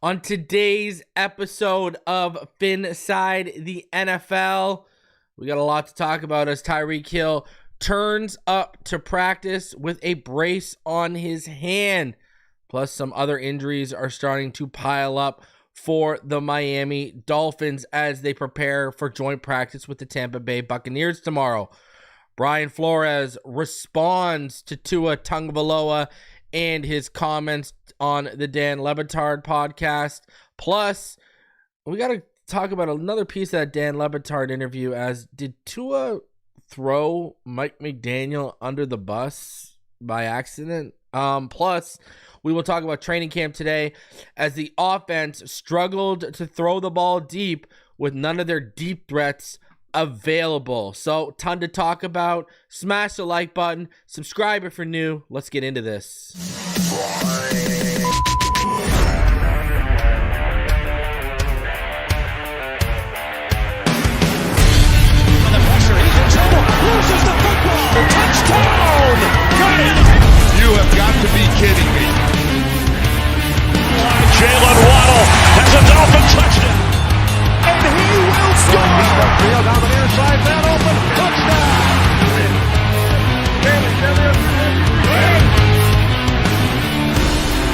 On today's episode of Phinside The NFL, we got a lot to talk about as Tyreek Hill turns up to practice with a brace on his hand. Plus, some other injuries are starting to pile up for the Miami Dolphins as they prepare for joint practice with the Tampa Bay Buccaneers tomorrow. Brian Flores responds to Tua Tagovailoa and his comments on the Dan Le Betard podcast. Plus, we got to talk about another piece of that Dan Le Betard interview as did Tua throw Mike McDaniel under the bus by accident? Plus, we will talk about training camp today as the offense struggled to throw the ball deep with none of their deep threats available. So, ton to talk about. Smash the like button. Subscribe if you're new. Let's get into this. Loses the football. Touchdown! Got it! You have got to be kidding me. Jalen Waddle has a Dolphin touchdown. And he will score! Field down the near side, man open. Touchdown!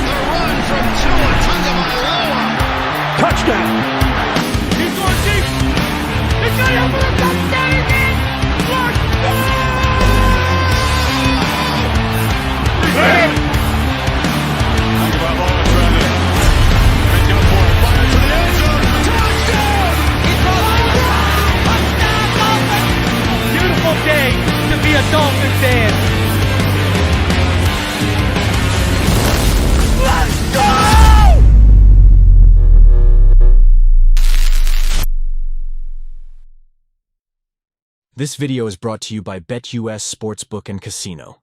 The run from Tua Tagovailoa. Touchdown! He's going deep. He's got it for a touchdown again. Beautiful day to be a Dolphin fan. Let's go! This video is brought to you by BetUS Sportsbook and Casino.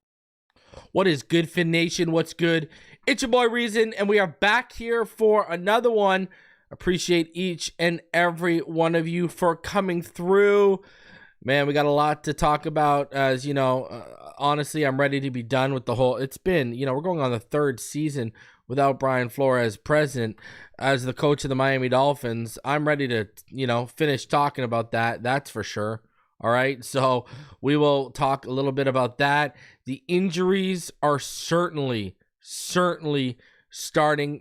What is good, Fin Nation? What's good? It's your boy Reason, and we are back here for another one. Appreciate each and every one of you for coming through. Man, we got a lot to talk about. As you know, honestly, I'm ready to be done with the whole. It's been, we're going on the third season without Brian Flores present as the coach of the Miami Dolphins. I'm ready to, finish talking about that. That's for sure. All right, so we will talk a little bit about that. The injuries are certainly starting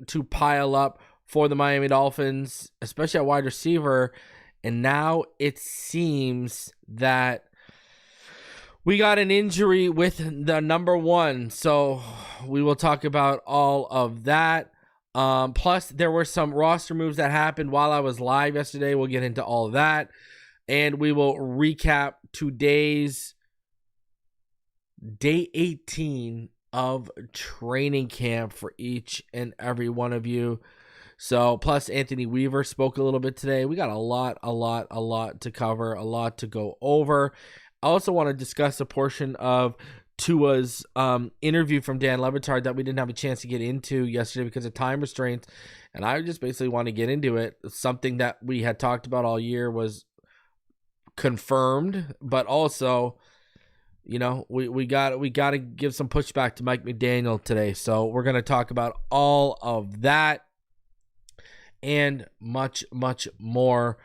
to pile up for the Miami Dolphins, especially at wide receiver. And now it seems that we got an injury with the number one. So we will talk about all of that. Plus, there were some roster moves that happened while I was live yesterday. We'll get into all of that. And we will recap today's day 18 of training camp for each and every one of you. So, plus Anthony Weaver spoke a little bit today. We got a lot to cover, a lot to go over. I also want to discuss a portion of Tua's interview from Dan Le Betard that we didn't have a chance to get into yesterday because of time restraints. And I just basically want to get into it. Something that we had talked about all year was confirmed, but also, we got to give some pushback to Mike McDaniel today. So we're going to talk about all of that and much more.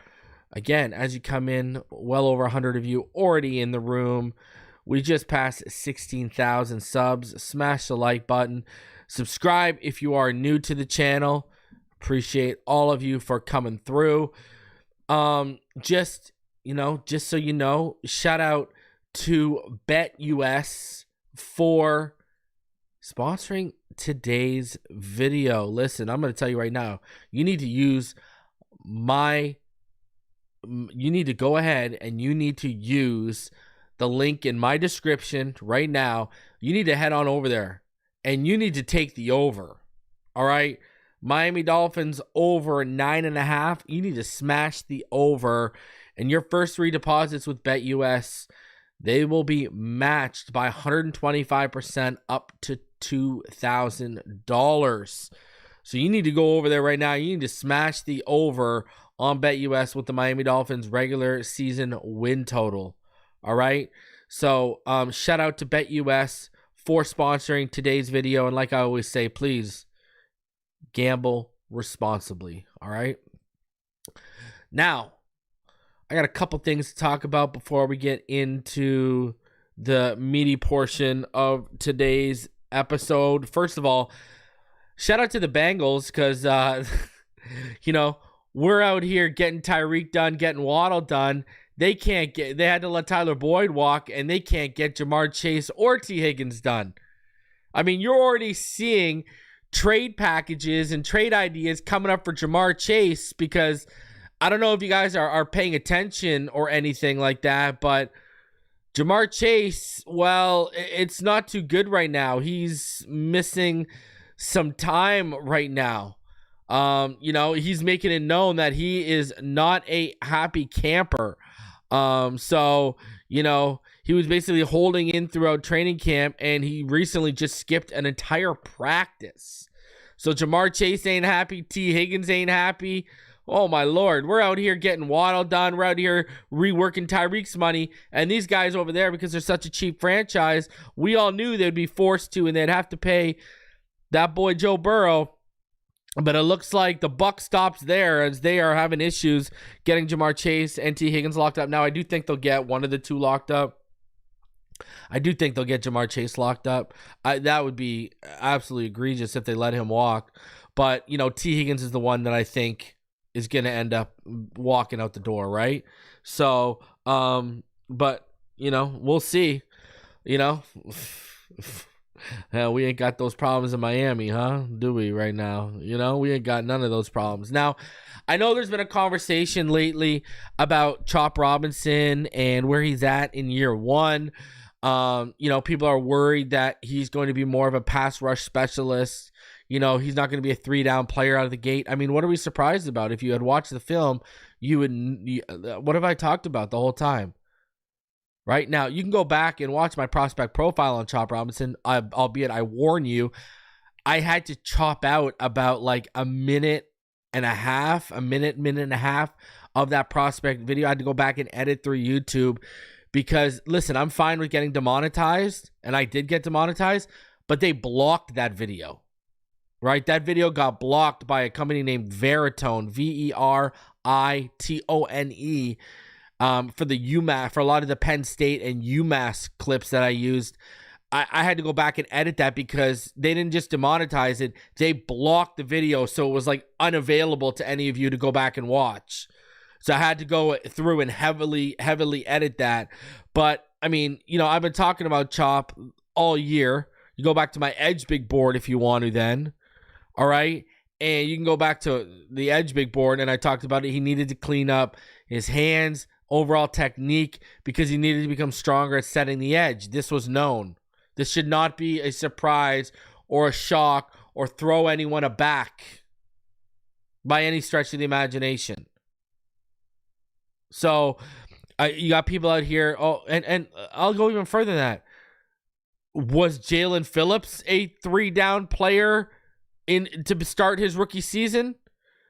Again, as you come in, well over 100 of you already in the room. We just passed 16,000 subs. Smash the like button. Subscribe if you are new to the channel. Appreciate all of you for coming through. Just so you know, shout out to BetUS for sponsoring today's video. Listen, I'm going to tell you right now, you need to go ahead and you need to use the link in my description right now. You need to head on over there and you need to take the over. All right. Miami Dolphins over 9.5. You need to smash the over. And your first 3 deposits with BetUS, they will be matched by 125% up to $2,000. So you need to go over there right now. You need to smash the over on BetUS with the Miami Dolphins regular season win total. All right. So shout out to BetUS for sponsoring today's video. And like I always say, please gamble responsibly. All right. Now, I got a couple things to talk about before we get into the meaty portion of today's episode. First of all, shout out to the Bengals because, we're out here getting Tyreek done, getting Waddle done. They had to let Tyler Boyd walk, and they can't get Jamar Chase or T. Higgins done. I mean, you're already seeing trade packages and trade ideas coming up for Jamar Chase because I don't know if you guys are paying attention or anything like that, but Jamar Chase, well, it's not too good right now. He's missing some time right now. He's making it known that he is not a happy camper. He was basically holding in throughout training camp, and he recently just skipped an entire practice. So Jamar Chase ain't happy. T. Higgins ain't happy. Oh, my Lord. We're out here getting Waddle done. We're out here reworking Tyreek's money. And these guys over there, because they're such a cheap franchise, we all knew they'd be forced to, and they'd have to pay that boy Joe Burrow. But it looks like the buck stops there as they are having issues getting Jamar Chase and T. Higgins locked up. Now, I do think they'll get one of the two locked up. I do think they'll get Jamar Chase locked up. That would be absolutely egregious if they let him walk. But, T. Higgins is the one that I think is going to end up walking out the door, right? So, we'll see. Hell, we ain't got those problems in Miami, huh? Do we right now? We ain't got none of those problems. Now, I know there's been a conversation lately about Chop Robinson and where he's at in year one. People are worried that he's going to be more of a pass rush specialist. He's not going to be a 3-down player out of the gate. I mean, what are we surprised about? If you had watched the film, what have I talked about the whole time? Right now, you can go back and watch my prospect profile on Chop Robinson, albeit I warn you, I had to chop out about like a minute and a half of that prospect video. I had to go back and edit through YouTube because, listen, I'm fine with getting demonetized, and I did get demonetized, but they blocked that video, right? That video got blocked by a company named Veritone, Veritone, for the UMass, for a lot of the Penn State and UMass clips that I used. I had to go back and edit that because they didn't just demonetize it. They blocked the video, so it was like unavailable to any of you to go back and watch. So I had to go through and heavily edit that. But, I mean, I've been talking about Chop all year. You go back to my Edge Big Board if you want to then. All right? And you can go back to the Edge Big Board, and I talked about it. He needed to clean up his hands, overall technique, because he needed to become stronger at setting the edge. This was known. This should not be a surprise or a shock or throw anyone aback by any stretch of the imagination. So you got people out here. Oh, and I'll go even further than that. Was Jalen Phillips a 3-down player to start his rookie season?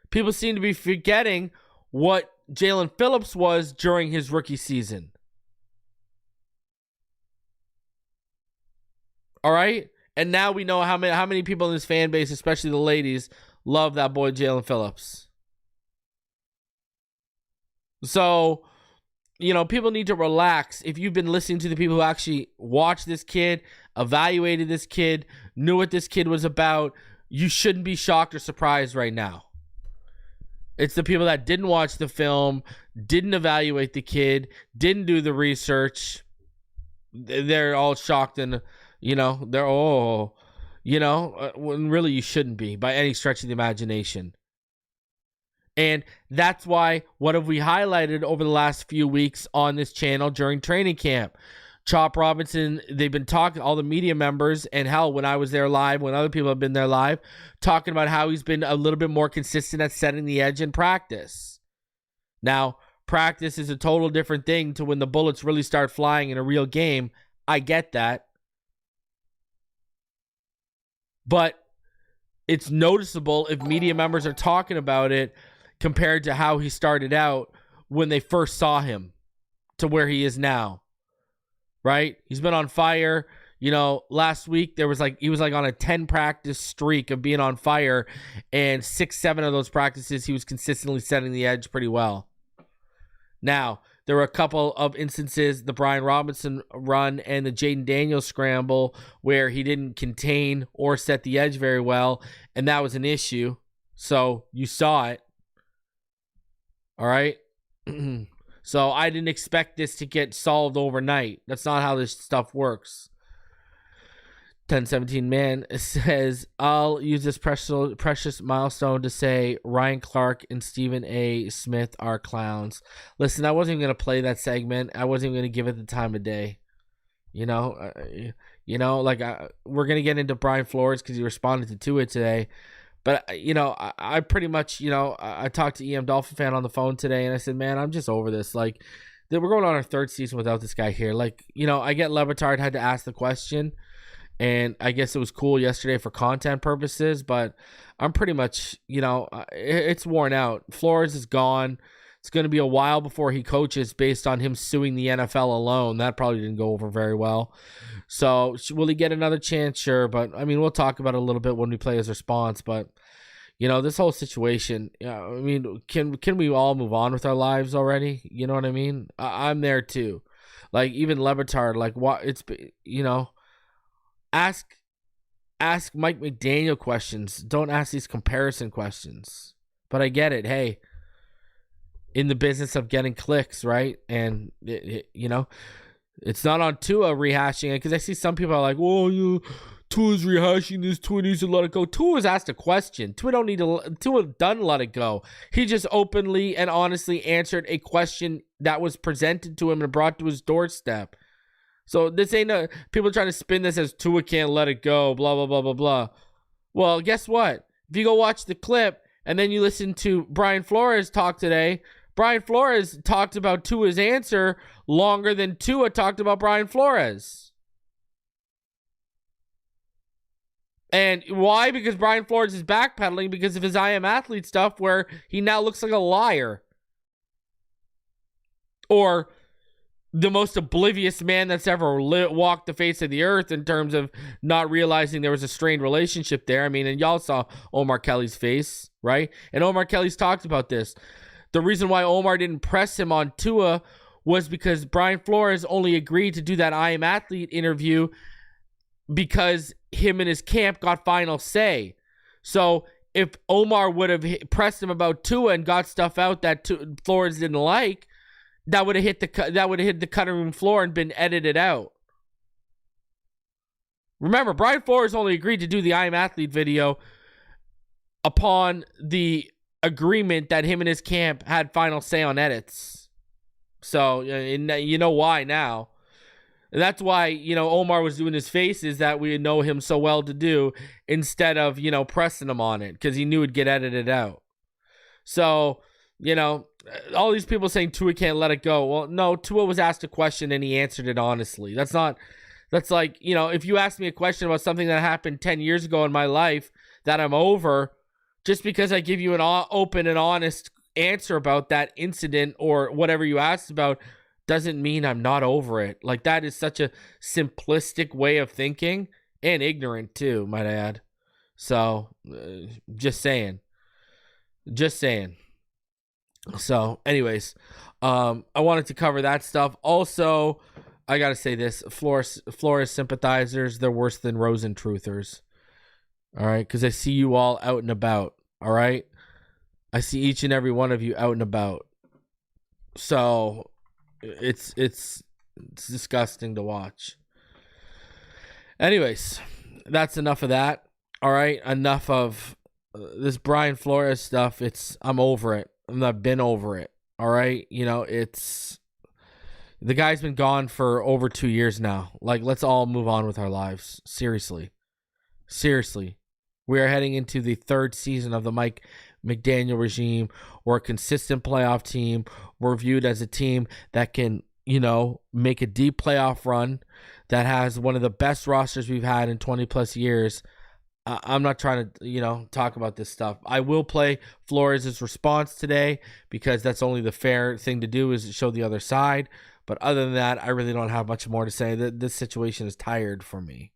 People seem to be forgetting what Jalen Phillips was during his rookie season. All right? And now we know how many people in this fan base, especially the ladies, love that boy Jalen Phillips. So, people need to relax. If you've been listening to the people who actually watched this kid, evaluated this kid, knew what this kid was about, you shouldn't be shocked or surprised right now. It's the people that didn't watch the film, didn't evaluate the kid, didn't do the research. They're all shocked and, when really you shouldn't be by any stretch of the imagination. And that's why, what have we highlighted over the last few weeks on this channel during training camp? Chop Robinson, they've been talking, all the media members, and hell, when I was there live, when other people have been there live, talking about how he's been a little bit more consistent at setting the edge in practice. Now, practice is a total different thing to when the bullets really start flying in a real game. I get that. But it's noticeable if media members are talking about it compared to how he started out when they first saw him to where he is now. Right? He's been on fire. Last week he was on a 10 practice streak of being on fire, and 6-7 of those practices he was consistently setting the edge pretty well. Now, there were a couple of instances, the Brian Robinson run and the Jaden Daniels scramble, where he didn't contain or set the edge very well, and that was an issue. So you saw it. All right? So I didn't expect this to get solved overnight. That's not how this stuff works. 1017 man says, I'll use this precious milestone to say Ryan Clark and Stephen A. Smith are clowns. Listen, I wasn't even going to play that segment. I wasn't even going to give it the time of day. We're going to get into Brian Flores because he responded to it today. But, I pretty much, I talked to EM Dolphin fan on the phone today, and I said, man, I'm just over this. We're going on our third season without this guy here. I get Le Betard had to ask the question. And I guess it was cool yesterday for content purposes, but I'm pretty much, it's worn out. Flores is gone. It's going to be a while before he coaches based on him suing the NFL alone. That probably didn't go over very well. So will he get another chance? Sure. But we'll talk about it a little bit when we play his response. But, this whole situation, can we all move on with our lives already? You know what I mean? I'm there too. Even Le Betard, Ask Mike McDaniel questions. Don't ask these comparison questions. But I get it. Hey, in the business of getting clicks, right? And, it's not on Tua rehashing it, because I see some people are like, well, Tua's rehashing this. Tua needs to let it go. Tua was asked a question. Tua doesn't let it go. He just openly and honestly answered a question that was presented to him and brought to his doorstep. So this ain't people trying to spin this as Tua can't let it go, blah, blah, blah, blah, blah. Well, guess what? If you go watch the clip and then you listen to Brian Flores talk today, Brian Flores talked about Tua's answer longer than Tua talked about Brian Flores. And why? Because Brian Flores is backpedaling because of his I Am Athlete stuff, where he now looks like a liar. Or the most oblivious man that's ever walked the face of the earth in terms of not realizing there was a strained relationship there. And y'all saw Omar Kelly's face, right? And Omar Kelly's talked about this. The reason why Omar didn't press him on Tua was because Brian Flores only agreed to do that I Am Athlete interview because him and his camp got final say. So if Omar would have pressed him about Tua and got stuff out that Flores didn't like, that would have hit the cutting room floor and been edited out. Remember, Brian Flores only agreed to do the I Am Athlete video upon the agreement that him and his camp had final say on edits. So you know why now. And that's why, Omar was doing his faces that we know him so well to do, instead of, pressing him on it, because he knew it'd get edited out. So, all these people saying Tua can't let it go. Well, no, Tua was asked a question and he answered it honestly. That's like, if you ask me a question about something that happened 10 years ago in my life that I'm over, just because I give you an open and honest answer about that incident or whatever you asked about, doesn't mean I'm not over it. That is such a simplistic way of thinking, and ignorant too, might I add. So, just saying. So, anyways, I wanted to cover that stuff. Also, I gotta say this: Flores sympathizers, they're worse than Rosen truthers. All right, because I see you all out and about. All right, I see each and every one of you out and about. So, it's disgusting to watch. Anyways, that's enough of that. All right, enough of this Brian Flores stuff. I'm over it. I've been over it. All right. The guy's been gone for over 2 years now. Let's all move on with our lives. Seriously. We are heading into the third season of the Mike McDaniel regime. We're a consistent playoff team. We're viewed as a team that can, make a deep playoff run, that has one of the best rosters we've had in 20 plus years. I'm not trying to, talk about this stuff. I will play Flores' response today because that's only the fair thing to do, is show the other side. But other than that, I really don't have much more to say. This situation is tired for me.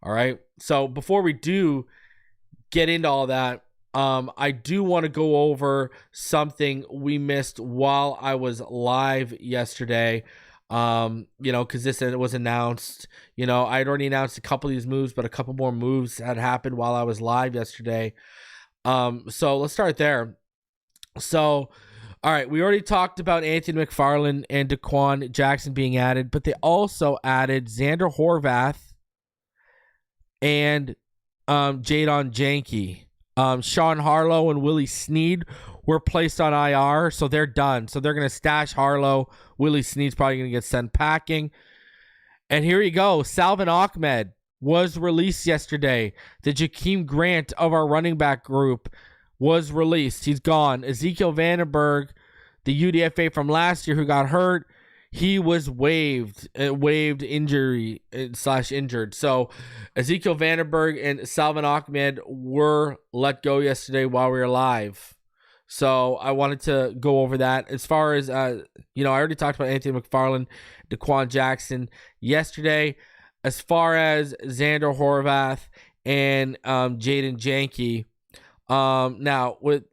All right. So before we do get into all that, I do want to go over something we missed while I was live yesterday. Because this was announced. I'd already announced a couple of these moves, but a couple more moves had happened while I was live yesterday. So let's start there. So, all right, we already talked about Anthony McFarland and Daquan Jackson being added, but they also added Xander Horvath and Jadon Janke. Sean Harlow and Willie Snead were placed on IR, so they're done. So they're going to stash Harlow. Willie Snead's probably going to get sent packing. And here you go. Salvon Ahmed was released yesterday. The Jakeem Grant of our running back group was released. He's gone. Ezekiel Vandenberg, the UDFA from last year who got hurt, he was waived injured. So Ezekiel Vandenberg and Salvon Ahmed were let go yesterday while we were live. So I wanted to go over that. As far as, I already talked about Anthony McFarland, Daquan Jackson yesterday. As far as Xander Horvath and Jadon Janke, now with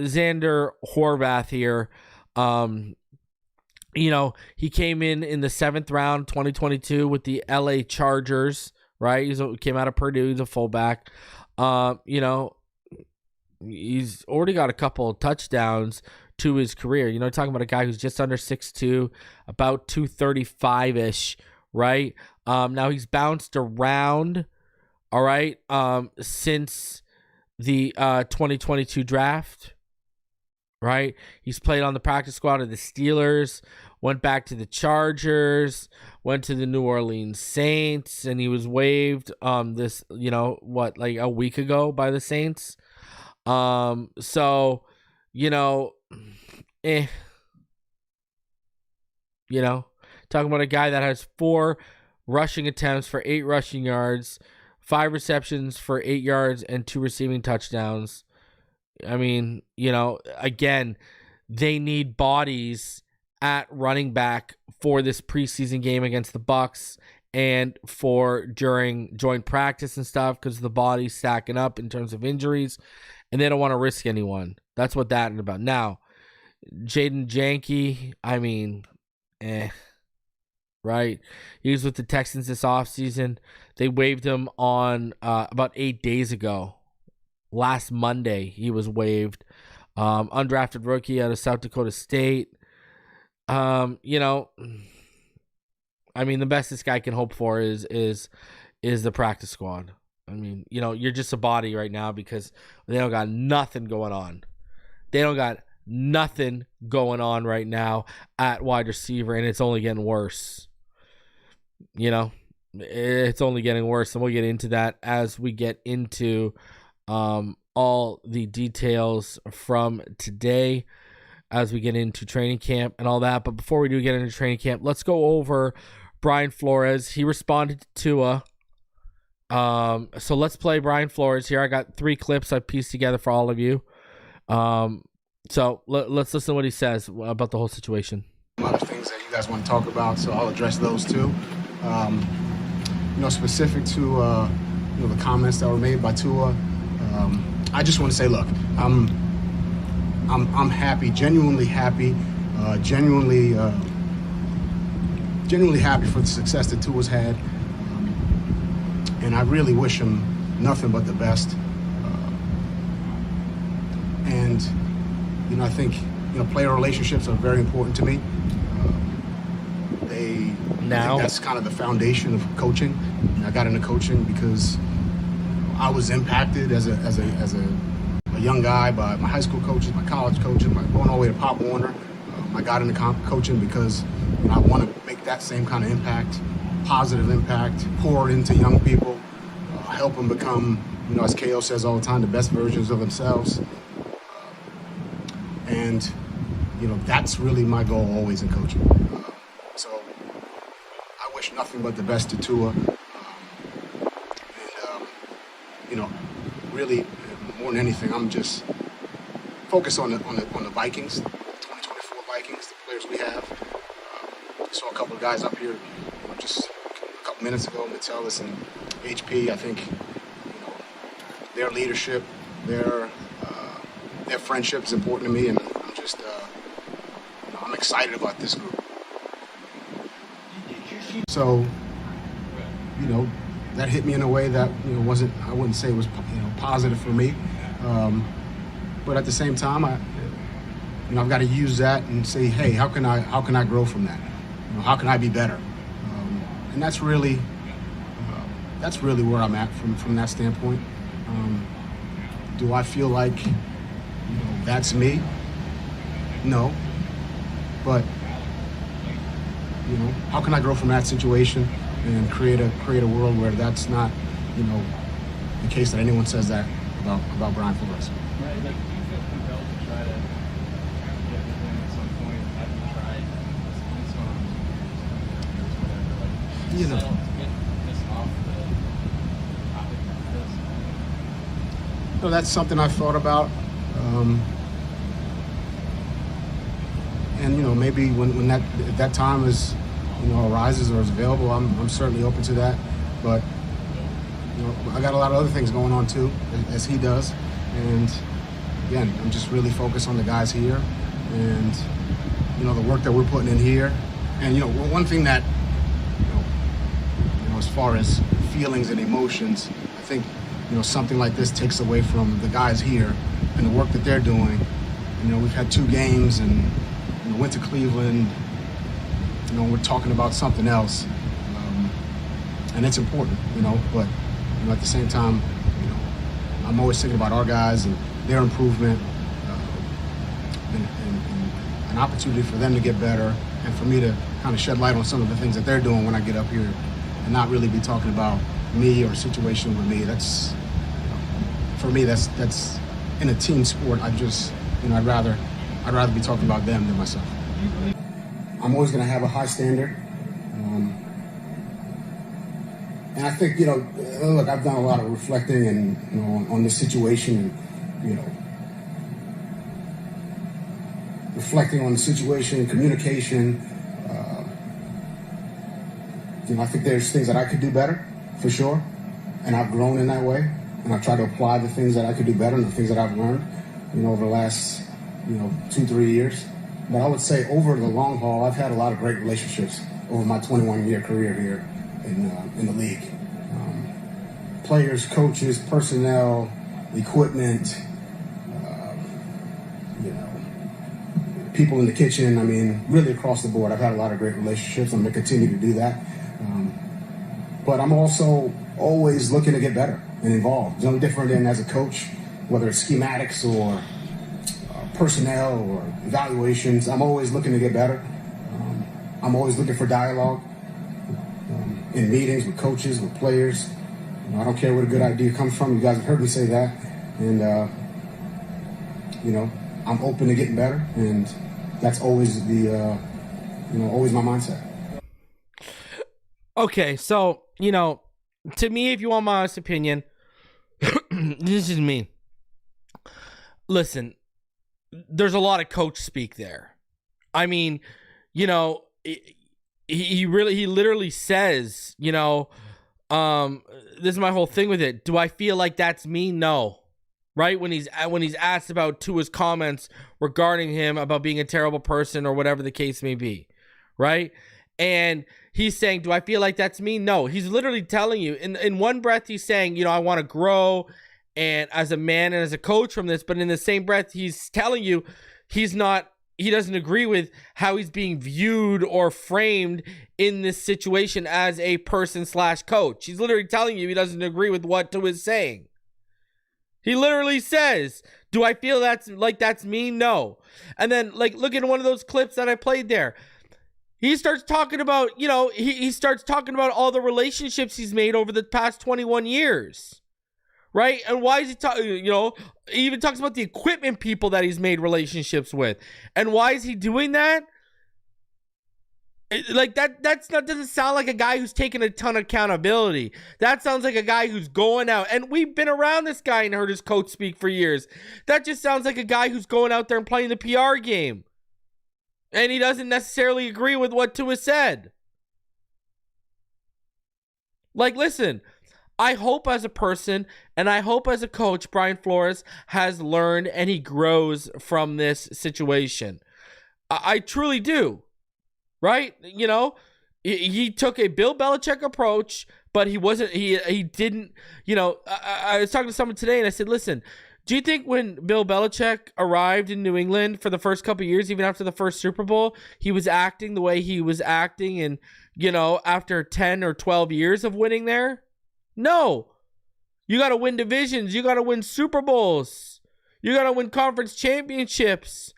Xander Horvath here, he came in the 7th round, 2022 with the LA Chargers, right? He came out of Purdue. He's a fullback. He's already got a couple of touchdowns to his career. Talking about a guy who's just under 6'2", about 235-ish, right? Now he's bounced around, all right, since the 2022 draft, right? He's played on the practice squad of the Steelers, went back to the Chargers, went to the New Orleans Saints, and he was waived a week ago by the Saints. Talking about a guy that has 4 rushing attempts for 8 rushing yards, 5 receptions for 8 yards, and 2 receiving touchdowns. I mean, again, they need bodies at running back for this preseason game against the Bucs and for during joint practice and stuff, because the body's stacking up in terms of injuries, and they don't want to risk anyone. That's what that is about. Now, Jadon Janke, I mean, right? He was with the Texans this offseason. They waived him on about 8 days ago. Last Monday, he was waived. Undrafted rookie out of South Dakota State. The best this guy can hope for is the practice squad. I mean, you're just a body right now because they don't got nothing going on. They don't got nothing going on right now at wide receiver, and it's only getting worse. It's only getting worse, and we'll get into that as we get into all the details from today, as we get into training camp and all that. But before we do get into training camp, let's go over Brian Flores. He responded to Tua. So let's play Brian Flores here. I got 3 clips I pieced together for all of you. So let's listen to what he says about the whole situation. A lot of things that you guys want to talk about, so I'll address those too. Specific to the comments that were made by Tua, I just want to say, look, I'm happy, genuinely happy for the success that Tua's had, and I really wish him nothing but the best. I think player relationships are very important to me. I think that's kind of the foundation of coaching. I got into coaching because I was impacted as a young guy by my high school coaches, my college coaches, going all the way to Pop Warner. I got into coaching because I want to make that same kind of impact, positive impact, pour into young people, help them become, as KO says all the time, the best versions of themselves. And that's really my goal always in coaching. So I wish nothing but the best to Tua. Really, more than anything, I'm just focused on the Vikings, the 2024 Vikings, the players we have. saw a couple of guys up here, just a couple minutes ago, Metellus and HP. I think their leadership, their friendship is important to me, and I'm just I'm excited about this group. So, that hit me in a way that I wouldn't say was positive for me, but at the same time, I've got to use that and say, hey, how can I grow from that? How can I be better? And that's really where I'm at from that standpoint. Do I feel like that's me? No, but how can I grow from that situation and create a world where that's not the case that anyone says that about Brian Flores? Right, like, do you feel compelled to try to get with him at some point? Have you tried what's going on with years, whatever? Like, to get this off the topic like this? So that's something I've thought about. And maybe when that time is arises or is available, I'm certainly open to that. But I got a lot of other things going on too, as he does. And again, I'm just really focused on the guys here and the work that we're putting in here. And one thing that as far as feelings and emotions, I think something like this takes away from the guys here and the work that they're doing. We've had 2 games and went to Cleveland. We're talking about something else, and it's important. But at the same time, I'm always thinking about our guys and their improvement, and an opportunity for them to get better, and for me to kind of shed light on some of the things that they're doing when I get up here, and not really be talking about me or a situation with me. That's for me. That's in a team sport. I'd rather be talking about them than myself. I'm always going to have a high standard. And I think, look, I've done a lot of reflecting and, on this situation and, reflecting on the situation, communication. I think there's things that I could do better, for sure. And I've grown in that way. And I've tried to apply the things that I could do better and the things that I've learned, over the last, 2-3 years. But I would say over the long haul, I've had a lot of great relationships over my 21-year career here in the league. Players, coaches, personnel, equipment, people in the kitchen. I mean, really across the board, I've had a lot of great relationships. I'm going to continue to do that. But I'm also always looking to get better and involved. It's no different than as a coach, whether it's schematics or personnel or evaluations. I'm always looking to get better. I'm always looking for dialogue in meetings with coaches, with players. I don't care where a good idea comes from. You guys have heard me say that. And, I'm open to getting better. And that's always always my mindset. Okay, so, to me, if you want my honest opinion, this is me. Listen, there's a lot of coach speak there. I mean, he literally says, this is my whole thing with it. Do I feel like that's me? No. Right? When he's asked about Tua's comments regarding him about being a terrible person or whatever the case may be. Right? And he's saying, do I feel like that's me? No. He's literally telling you in one breath, he's saying, I want to grow and as a man and as a coach from this, but in the same breath, he's telling you he doesn't agree with how he's being viewed or framed in this situation as a person/coach. He's literally telling you he doesn't agree with what Tua is saying. He literally says, do I feel that's me? No. And then look at one of those clips that I played there. He starts talking about, he starts talking about all the relationships he's made over the past 21 years. Right? And why is he talking, he even talks about the equipment people that he's made relationships with. And why is he doing that? Doesn't sound like a guy who's taking a ton of accountability. That sounds like a guy who's going out. And we've been around this guy and heard his coach speak for years. That just sounds like a guy who's going out there and playing the PR game. And he doesn't necessarily agree with what Tua said. Like, listen, I hope as a person and I hope as a coach, Brian Flores has learned and he grows from this situation. I truly do. Right? You know, he took a Bill Belichick approach, but he didn't, you know, I was talking to someone today and I said, listen, do you think when Bill Belichick arrived in New England for the first couple of years, even after the first Super Bowl, he was acting the way he was acting and, you know, after 10 or 12 years of winning there? No. You got to win divisions. You got to win Super Bowls. You got to win conference championships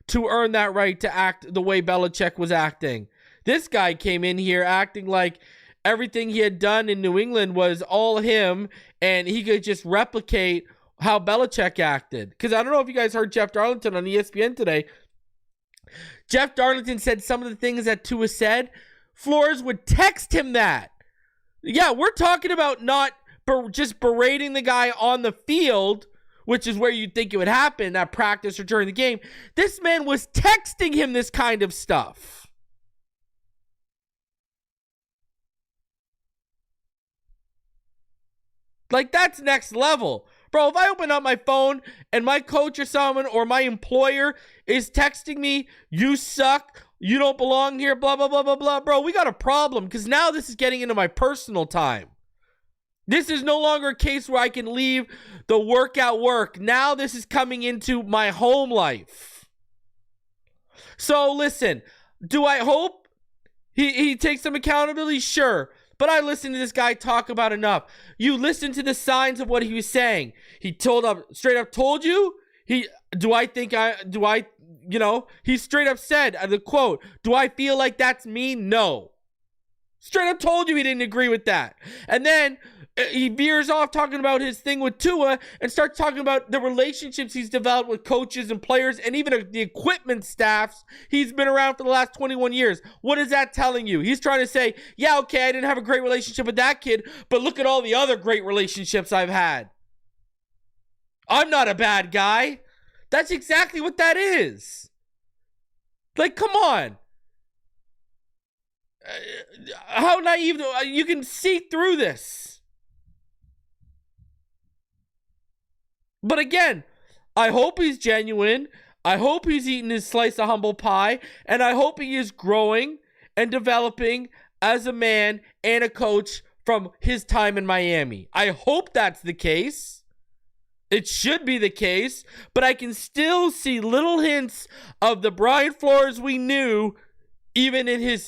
to earn that right to act the way Belichick was acting. This guy came in here acting like everything he had done in New England was all him and he could just replicate how Belichick acted. Because I don't know if you guys heard Jeff Darlington on ESPN today. Jeff Darlington said some of the things that Tua said. Flores would text him that. Yeah, we're talking about not just berating the guy on the field, which is where you'd think it would happen at practice or during the game. This man was texting him this kind of stuff. Like, that's next level. Bro, if I open up my phone and my coach or someone or my employer is texting me, you suck, you don't belong here, blah, blah, blah, blah, blah, bro, we got a problem because now this is getting into my personal time. This is no longer a case where I can leave the work at work. Now this is coming into my home life. So listen, do I hope he takes some accountability? Sure. But I listened to this guy talk about enough. You listen to the signs of what he was saying. He straight up told you. He straight up said, the quote, do I feel like that's me? No. Straight up told you he didn't agree with that. And then he veers off talking about his thing with Tua and starts talking about the relationships he's developed with coaches and players and even the equipment staffs he's been around for the last 21 years. What is that telling you? He's trying to say, yeah, okay, I didn't have a great relationship with that kid, but look at all the other great relationships I've had. I'm not a bad guy. That's exactly what that is. Like, come on. How naive, you can see through this. But again, I hope he's genuine. I hope he's eating his slice of humble pie. And I hope he is growing and developing as a man and a coach from his time in Miami. I hope that's the case. It should be the case. But I can still see little hints of the Brian Flores we knew, even in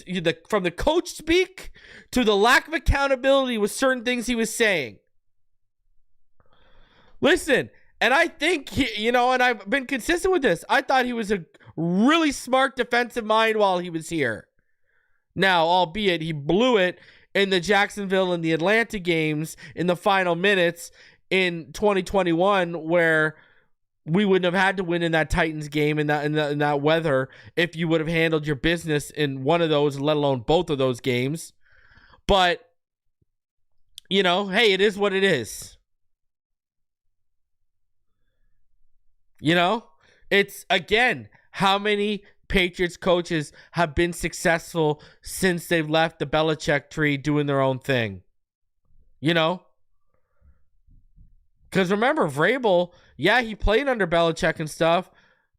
from the coach speak to the lack of accountability with certain things he was saying. Listen, and I think, and I've been consistent with this. I thought he was a really smart defensive mind while he was here. Now, albeit he blew it in the Jacksonville and the Atlanta games in the final minutes in 2021, where we wouldn't have had to win in that Titans game in that weather if you would have handled your business in one of those, let alone both of those games. But, hey, it is what it is. It's, again, how many Patriots coaches have been successful since they've left the Belichick tree doing their own thing? Because remember, Vrabel, yeah, he played under Belichick and stuff,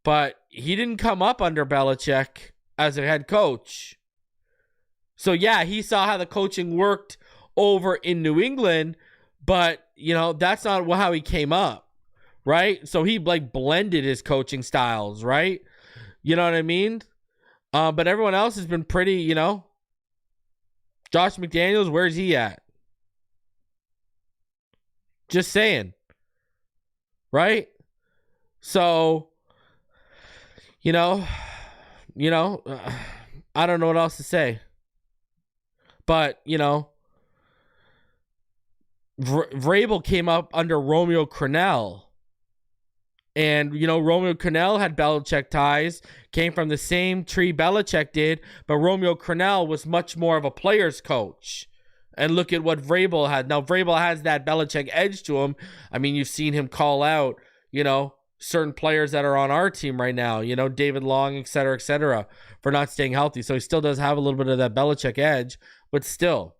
but he didn't come up under Belichick as a head coach. So, yeah, he saw how the coaching worked over in New England, but, that's not how he came up. Right? So he blended his coaching styles, right? You know what I mean? But everyone else has been pretty, Josh McDaniels, where's he at? Just saying. Right? So, I don't know what else to say. But, Vrabel came up under Romeo Crennel. And, Romeo Crennel had Belichick ties, came from the same tree Belichick did, but Romeo Crennel was much more of a player's coach. And look at what Vrabel had. Now, Vrabel has that Belichick edge to him. I mean, you've seen him call out, certain players that are on our team right now, David Long, et cetera, for not staying healthy. So he still does have a little bit of that Belichick edge, but still.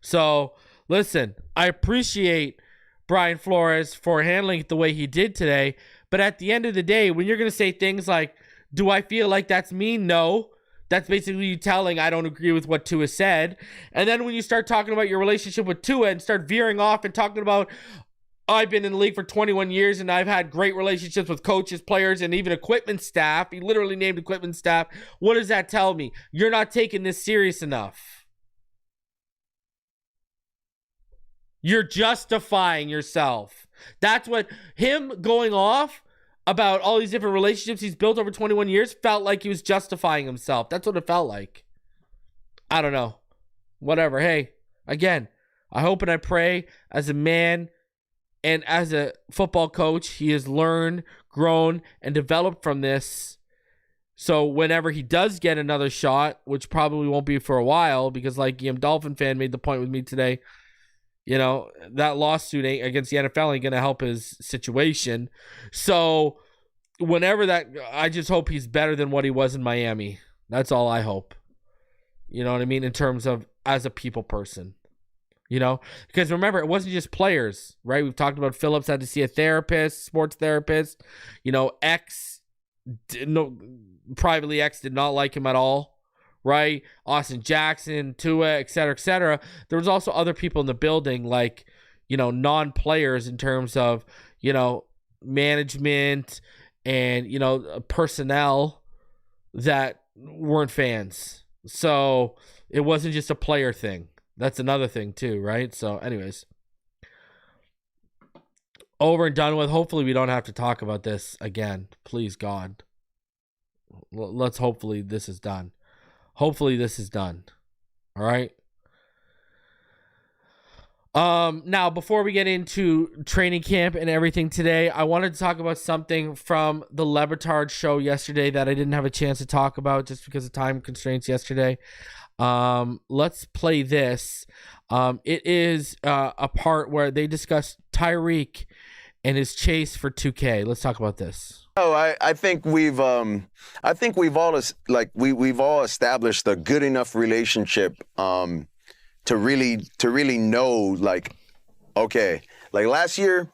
So, listen, I appreciate Brian Flores for handling it the way he did today. But at the end of the day, when you're going to say things like, do I feel like that's me? No. That's basically you telling I don't agree with what Tua said. And then when you start talking about your relationship with Tua and start veering off and talking about, I've been in the league for 21 years and I've had great relationships with coaches, players, and even equipment staff. He literally named equipment staff. What does that tell me? You're not taking this serious enough. You're justifying yourself. That's what him going off about all these different relationships he's built over 21 years felt like he was justifying himself. That's what it felt like. I don't know. Whatever. Hey, again, I hope and I pray as a man and as a football coach, he has learned, grown, and developed from this. So whenever he does get another shot, which probably won't be for a while, because like Dolphin fan made the point with me today, that lawsuit against the NFL ain't going to help his situation. So whenever I just hope he's better than what he was in Miami. That's all I hope. You know what I mean? In terms of as a people person, because remember, it wasn't just players, right? We've talked about Phillips had to see a therapist, sports therapist, privately X did not like him at all. Right? Austin Jackson, Tua, et cetera. There was also other people in the building, like, non-players in terms of, management and, personnel that weren't fans. So it wasn't just a player thing. That's another thing too, right? So anyways, over and done with. Hopefully we don't have to talk about this again. Please, God. Let's hopefully this is done. Hopefully this is done. All right. Now, before we get into training camp and everything today, I wanted to talk about something from the Le Betard show yesterday that I didn't have a chance to talk about just because of time constraints yesterday. Let's play this. It is a part where they discuss Tyreek and his chase for 2K. Let's talk about this. Oh, I think we've all we've all established a good enough relationship to really know, okay, last year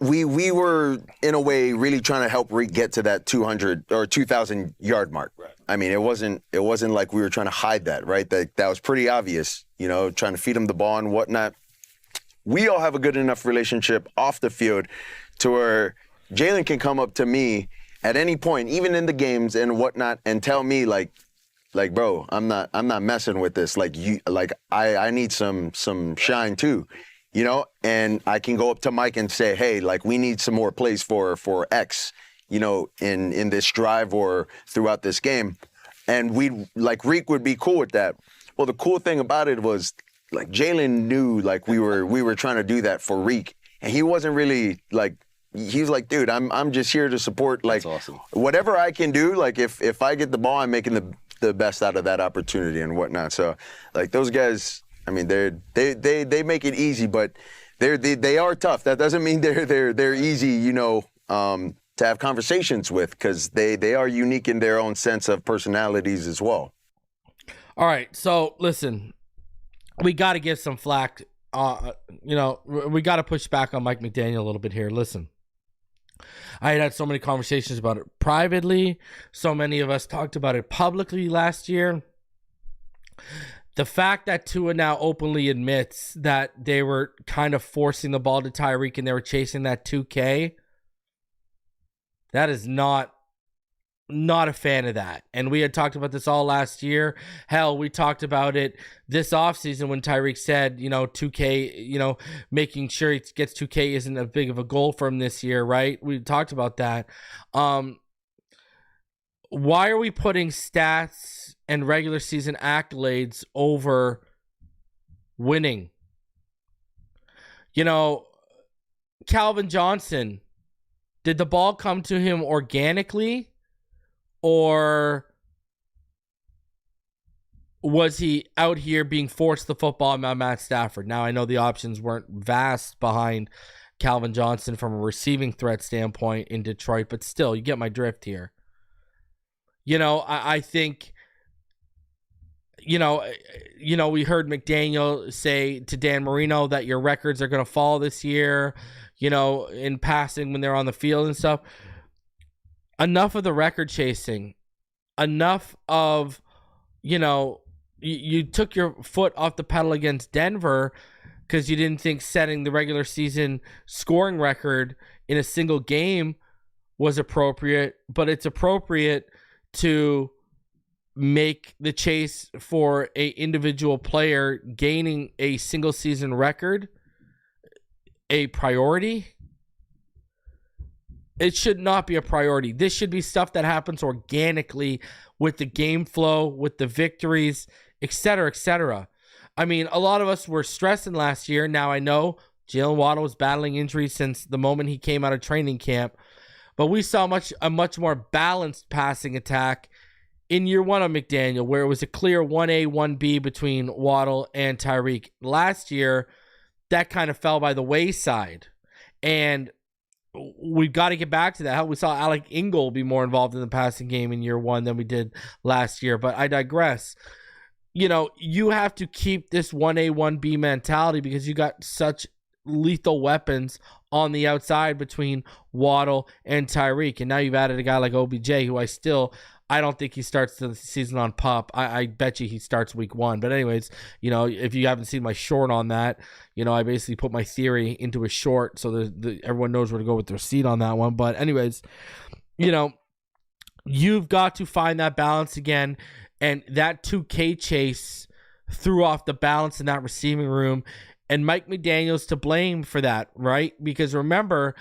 we were in a way really trying to help Reek get to that 200 or 2,000 yard mark. Right. I mean, it wasn't like we were trying to hide that, right? That was pretty obvious, trying to feed him the ball and whatnot. We all have a good enough relationship off the field to where Jalen can come up to me at any point, even in the games and whatnot, and tell me bro, I'm not messing with this. I need some shine too, and I can go up to Mike and say, hey, we need some more plays for X, in this drive or throughout this game. And Reek would be cool with that. Well, the cool thing about it was Jalen knew we were trying to do that for Reek, and he wasn't really he was like, dude, I'm just here to support That's awesome. Whatever I can do. If I get the ball, I'm making the best out of that opportunity and whatnot. So those guys, I mean, they make it easy, but they are tough. That doesn't mean they're easy, to have conversations with, because they are unique in their own sense of personalities as well. All right, so listen, we got to give some flack. We got to push back on Mike McDaniel a little bit here. Listen. I had so many conversations about it privately. So many of us talked about it publicly last year. The fact that Tua now openly admits that they were kind of forcing the ball to Tyreek and they were chasing that 2K, that is not a fan of that. And we had talked about this all last year. Hell, we talked about it this offseason when Tyreek said, 2K, making sure he gets 2K isn't a big of a goal for him this year, right? We talked about that. Why are we putting stats and regular season accolades over winning? Calvin Johnson, did the ball come to him organically? Or was he out here being forced the football by Matt Stafford? Now, I know the options weren't vast behind Calvin Johnson from a receiving threat standpoint in Detroit, but still, you get my drift here. I think, we heard McDaniel say to Dan Marino that your records are going to fall this year, in passing when they're on the field and stuff. Enough of the record chasing. Enough of, you took your foot off the pedal against Denver because you didn't think setting the regular season scoring record in a single game was appropriate, but it's appropriate to make the chase for a individual player gaining a single season record a priority. It should not be a priority. This should be stuff that happens organically with the game flow, with the victories, etc., etc. I mean, a lot of us were stressing last year. Now I know Jalen Waddle was battling injuries since the moment he came out of training camp, but we saw a much more balanced passing attack in year one of McDaniel, where it was a clear 1A, 1B between Waddle and Tyreek. Last year, that kind of fell by the wayside, and we've got to get back to that. How we saw Alec Ingold be more involved in the passing game in year one than we did last year, but I digress. You have to keep this 1A, 1B mentality because you got such lethal weapons on the outside between Waddle and Tyreek. And now you've added a guy like OBJ, who I don't think he starts the season on PUP. I bet you he starts week one. But anyways, if you haven't seen my short on that, I basically put my theory into a short so everyone knows where to go with their seat on that one. But anyways, you've got to find that balance again. And that 2K chase threw off the balance in that receiving room. And Mike McDaniel's to blame for that, right? Because remember,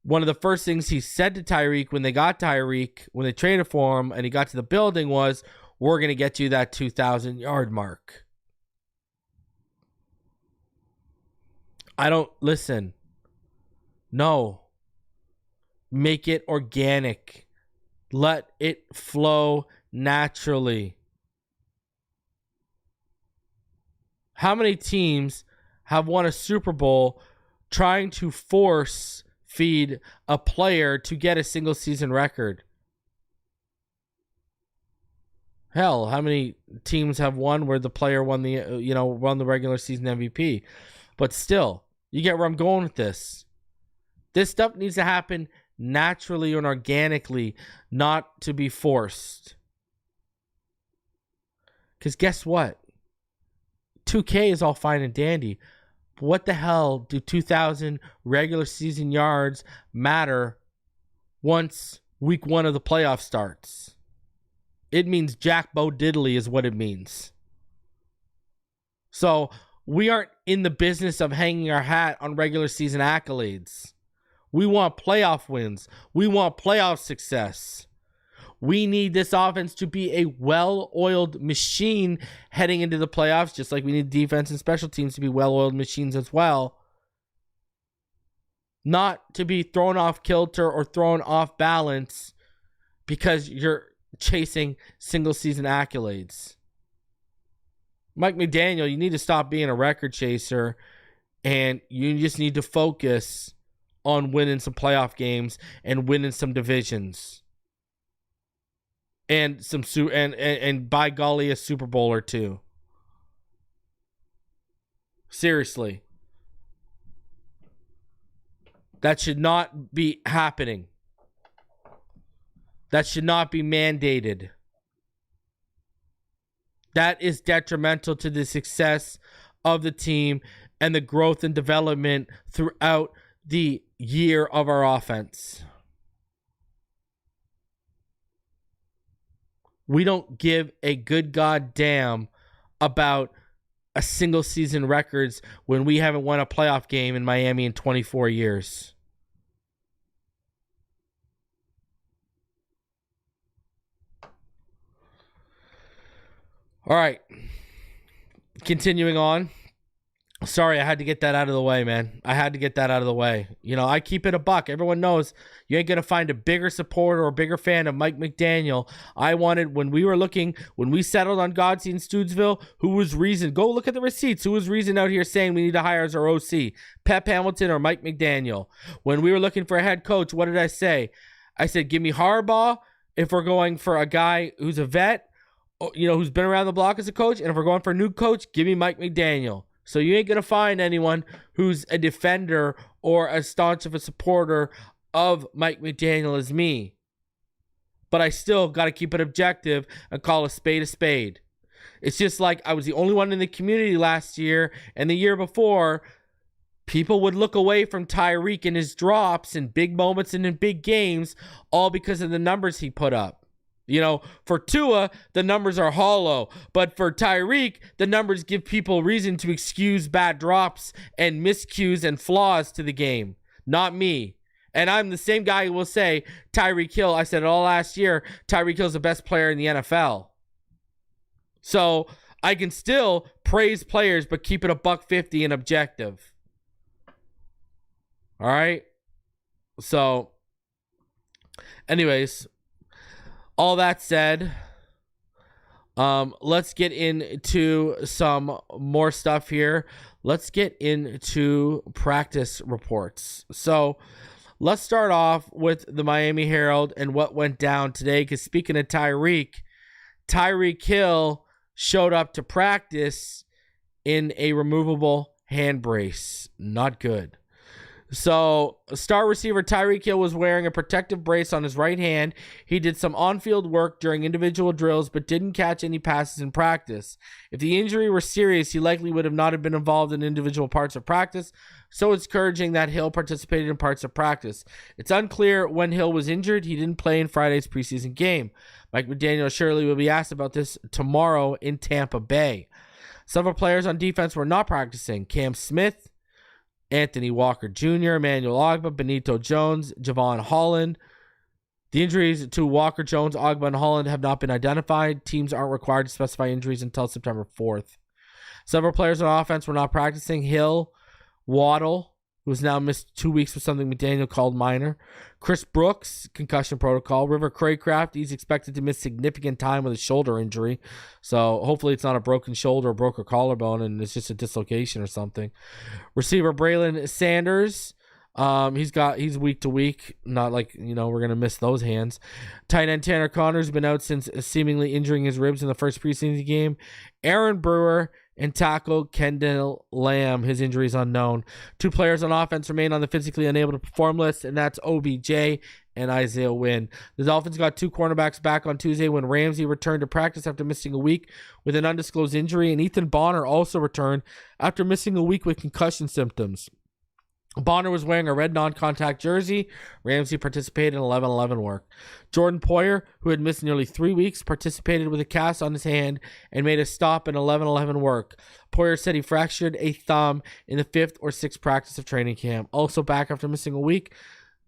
one of the first things he said to Tyreek when they traded for him and he got to the building was, we're going to get you that 2,000-yard mark. Listen. No. Make it organic. Let it flow naturally. How many teams have won a Super Bowl trying to force feed a player to get a single season record? Hell, how many teams have won where the player won the regular season MVP? But still, you get where I'm going with this. This stuff needs to happen naturally and organically, not to be forced. Because guess what? 2K is all fine and dandy. But what the hell do 2,000 regular season yards matter once week one of the playoff starts? It means Jack Bo Diddley is what it means. So we aren't in the business of hanging our hat on regular season accolades. We want playoff wins. We want playoff success. We need this offense to be a well-oiled machine heading into the playoffs, just like we need defense and special teams to be well-oiled machines as well. Not to be thrown off kilter or thrown off balance because you're chasing single-season accolades. Mike McDaniel, you need to stop being a record chaser, and you just need to focus on winning some playoff games and winning some divisions. And and by golly, a Super Bowl or two. Seriously. That should not be happening. That should not be mandated. That is detrimental to the success of the team and the growth and development throughout the year of our offense. We don't give a good goddamn about a single season records when we haven't won a playoff game in Miami in 24 years. All right. Continuing on. Sorry, I had to get that out of the way, man. I had to get that out of the way. You know, I keep it a buck. Everyone knows you ain't going to find a bigger supporter or a bigger fan of Mike McDaniel. I wanted, when we settled on Godsey and Stoodsville, who was reason? Go look at the receipts. Who was reason out here saying we need to hire as our OC? Pep Hamilton or Mike McDaniel? When we were looking for a head coach, what did I say? I said, give me Harbaugh if we're going for a guy who's a vet, you know, who's been around the block as a coach. And if we're going for a new coach, give me Mike McDaniel. So you ain't going to find anyone who's a defender or as staunch of a supporter of Mike McDaniel as me. But I still got to keep it objective and call a spade a spade. It's just like I was the only one in the community last year and the year before. People would look away from Tyreek and his drops in big moments and in big games, all because of the numbers he put up. You know, for Tua, the numbers are hollow. But for Tyreek, the numbers give people reason to excuse bad drops and miscues and flaws to the game. Not me. And I'm the same guy who will say, Tyreek Hill, I said it all last year, Tyreek Hill's the best player in the NFL. So I can still praise players, but keep it $150 and objective. All right? So, anyways, all that said, let's get into some more stuff here. Let's get into practice reports. So let's start off with the Miami Herald and what went down today. Because speaking of Tyreek Hill showed up to practice in a removable hand brace. Not good. So, star receiver Tyreek Hill was wearing a protective brace on his right hand. He did some on-field work during individual drills, but didn't catch any passes in practice. If the injury were serious, he likely would have not have been involved in individual parts of practice, so it's encouraging that Hill participated in parts of practice. It's unclear when Hill was injured. He didn't play in Friday's preseason game. Mike McDaniel surely will be asked about this tomorrow in Tampa Bay. Several players on defense were not practicing. Cam Smith, Anthony Walker Jr., Emmanuel Ogbah, Benito Jones, Javon Holland. The injuries to Walker, Jones, Ogbah, and Holland have not been identified. Teams aren't required to specify injuries until September 4th. Several players on offense were not practicing. Hill, Waddle, who has now missed 2 weeks with something McDaniel called minor. Chris Brooks, concussion protocol. River Craycraft, he's expected to miss significant time with a shoulder injury. So hopefully it's not a broken shoulder or broken collarbone and it's just a dislocation or something. Receiver Braylon Sanders, he's week to week. Not like, you know, we're going to miss those hands. Tight end Tanner Connor's been out since seemingly injuring his ribs in the first preseason game. Aaron Brewer and tackle Kendall Lamb, his injury is unknown. 2 players on offense remain on the physically unable to perform list, and that's OBJ and Isaiah Wynn. The Dolphins got 2 cornerbacks back on Tuesday when Ramsey returned to practice after missing a week with an undisclosed injury, and Ethan Bonner also returned after missing a week with concussion symptoms. Bonner was wearing a red non-contact jersey. Ramsey participated in 11-11 work. Jordan Poyer, who had missed nearly 3 weeks, participated with a cast on his hand and made a stop in 11-11 work. Poyer said he fractured a thumb in the 5th or 6th practice of training camp. Also back after missing a week,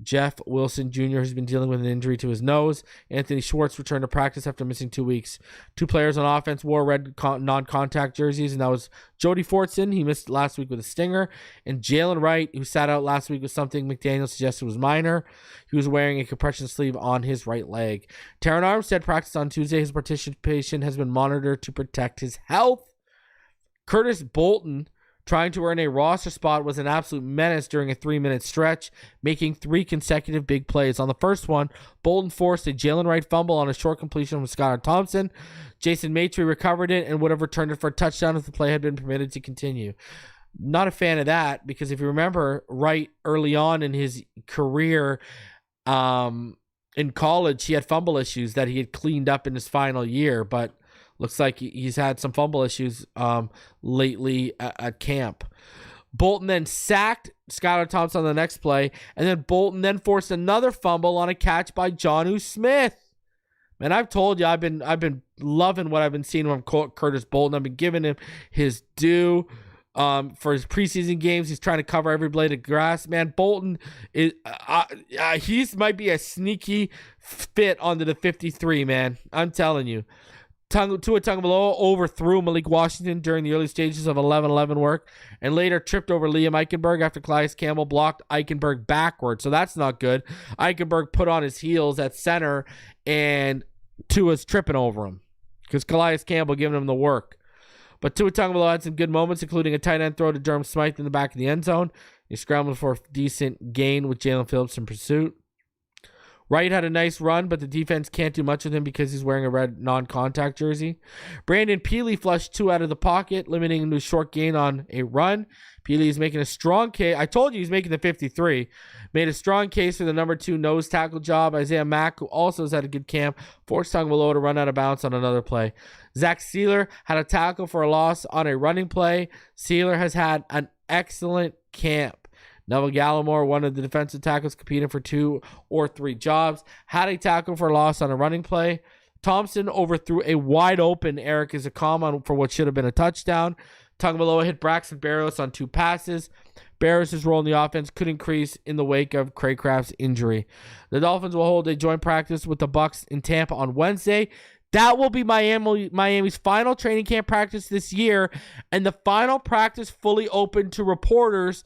Jeff Wilson Jr. has been dealing with an injury to his nose. Anthony Schwartz returned to practice after missing 2 weeks. 2 players on offense wore red non-contact jerseys, and that was Jody Fortson. He missed last week with a stinger. And Jalen Wright, who sat out last week with something McDaniel suggested was minor. He was wearing a compression sleeve on his right leg. Taron Armstead practiced on Tuesday. His participation has been monitored to protect his health. Curtis Bolton, trying to earn a roster spot, was an absolute menace during a 3-minute stretch, making 3 consecutive big plays. On the first one, Bolton forced a Jalen Wright fumble on a short completion from Skylar Thompson. Jason Maitre recovered it and would have returned it for a touchdown if the play had been permitted to continue. Not a fan of that, because if you remember, Wright early on in his career in college, he had fumble issues that he had cleaned up in his final year, but looks like he's had some fumble issues lately at camp. Bolton then sacked Skylar Thompson on the next play, and then Bolton then forced another fumble on a catch by Jonnu Smith. Man, I've told you, I've been loving what I've been seeing from Curtis Bolton. I've been giving him his due for his preseason games. He's trying to cover every blade of grass. Man, Bolton is he might be a sneaky fit onto the 53. Man, I'm telling you. Tua Tagovailoa overthrew Malik Washington during the early stages of 11-11 work and later tripped over Liam Eichenberg after Calais Campbell blocked Eichenberg backwards. So that's not good. Eichenberg put on his heels at center and Tua's tripping over him because Calais Campbell giving him the work. But Tua Tagovailoa had some good moments, including a tight end throw to Durham Smythe in the back of the end zone. He scrambled for a decent gain with Jalen Phillips in pursuit. Wright had a nice run, but the defense can't do much with him because he's wearing a red non-contact jersey. Brandon Peely flushed Tua out of the pocket, limiting him to a short gain on a run. Peely is making a strong case. I told you he's making the 53. Made a strong case for the number 2 nose tackle job. Isaiah Mack, who also has had a good camp, forced Tagovailoa to run out of bounds on another play. Zach Sealer had a tackle for a loss on a running play. Sealer has had an excellent camp. Neville Gallimore, one of the defensive tackles competing for 2 or 3 jobs, had a tackle for a loss on a running play. Thompson overthrew a wide-open Eric Izakama for what should have been a touchdown. Tagovailoa hit Braxton Berrios on 2 passes. Berrios' role in the offense could increase in the wake of Craycraft's injury. The Dolphins will hold a joint practice with the Bucs in Tampa on Wednesday. That will be Miami's final training camp practice this year, and the final practice fully open to reporters